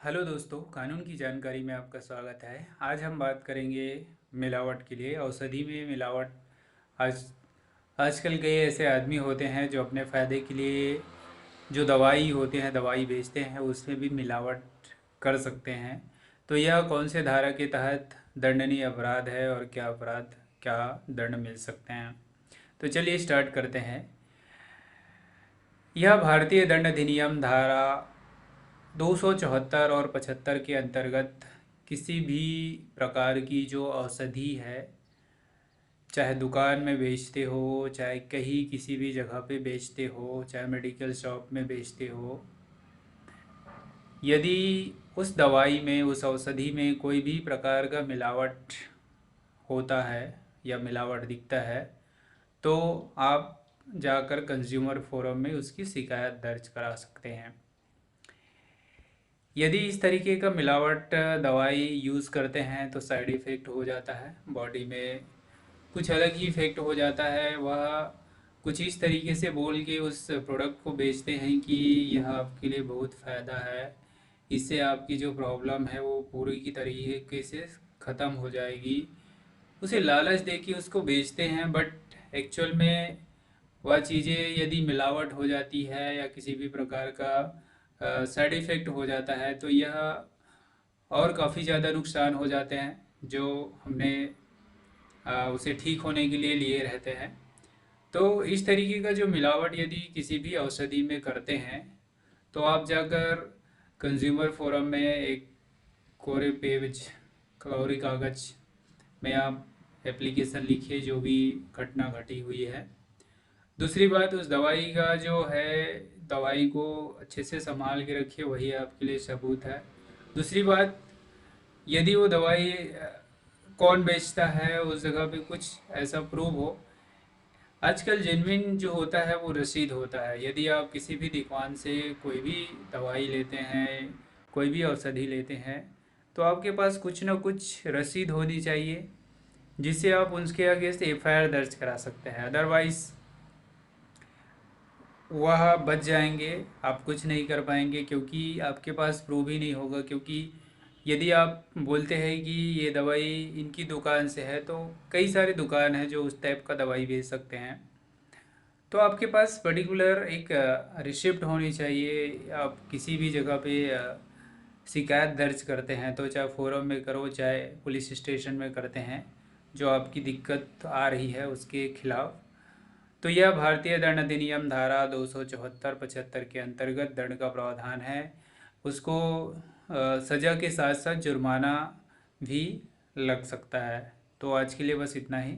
Hello दोस्तों, कानून की जानकारी में आपका स्वागत है। आज हम बात करेंगे मिलावट के लिए। औषधि में मिलावट। आज आजकल कई ऐसे आदमी होते हैं जो अपने फ़ायदे के लिए जो दवाई होते हैं, दवाई बेचते हैं, उसमें भी मिलावट कर सकते हैं। तो यह कौन से धारा के तहत दंडनीय अपराध है और क्या दंड मिल सकते हैं। तो चलिए स्टार्ट करते हैं। यह भारतीय दंड अधिनियम धारा 274 और 75 के अंतर्गत किसी भी प्रकार की जो औषधि है, चाहे दुकान में बेचते हो, चाहे कहीं किसी भी जगह पे बेचते हो, चाहे मेडिकल शॉप में बेचते हो, यदि उस दवाई में, उस औषधि में कोई भी प्रकार का मिलावट होता है या मिलावट दिखता है, तो आप जाकर कंज्यूमर फोरम में उसकी शिकायत दर्ज करा सकते हैं। यदि इस तरीके का मिलावट दवाई यूज़ करते हैं तो साइड इफ़ेक्ट हो जाता है, बॉडी में कुछ अलग ही इफ़ेक्ट हो जाता है। वह कुछ इस तरीके से बोल के उस प्रोडक्ट को बेचते हैं कि यह आपके लिए बहुत फ़ायदा है, इससे आपकी जो प्रॉब्लम है वो पूरी की तरीके से ख़त्म हो जाएगी। उसे लालच दे के उसको बेचते हैं, बट एक्चुअल में वह चीज़ें यदि मिलावट हो जाती है या किसी भी प्रकार का साइड इफ़ेक्ट हो जाता है, तो यह और काफ़ी ज़्यादा नुकसान हो जाते हैं जो हमने उसे ठीक होने के लिए लिए रहते हैं। तो इस तरीके का जो मिलावट यदि किसी भी औषधि में करते हैं, तो आप जाकर कंज्यूमर फोरम में एक कोरे पेज, कोरे कागज में आप एप्लीकेशन लिखिए जो भी घटना घटी हुई है। दूसरी बात, उस दवाई का जो है, दवाई को अच्छे से संभाल के रखिए, वही आपके लिए सबूत है। दूसरी बात, यदि वो दवाई कौन बेचता है उस जगह पे कुछ ऐसा प्रूव हो। आजकल जेन्युइन जो होता है वो रसीद होता है। यदि आप किसी भी दुकान से कोई भी दवाई लेते हैं, कोई भी औषधि लेते हैं, तो आपके पास कुछ ना कुछ रसीद होनी चाहिए जिससे आप उनके अगेंस्ट एफआईआर दर्ज करा सकते हैं। अदरवाइज वह बच जाएंगे, आप कुछ नहीं कर पाएंगे क्योंकि आपके पास प्रूफ ही नहीं होगा। क्योंकि यदि आप बोलते हैं कि ये दवाई इनकी दुकान से है, तो कई सारे दुकान हैं जो उस टाइप का दवाई बेच सकते हैं। तो आपके पास पर्टिकुलर एक रिसिप्ट होनी चाहिए। आप किसी भी जगह पे शिकायत दर्ज करते हैं, तो चाहे फोरम में करो चाहे पुलिस स्टेशन में करते हैं, जो आपकी दिक्कत आ रही है उसके खिलाफ। तो यह भारतीय दंड अधिनियम धारा 274-75 के अंतर्गत दंड का प्रावधान है। उसको सज़ा के साथ साथ जुर्माना भी लग सकता है। तो आज के लिए बस इतना ही।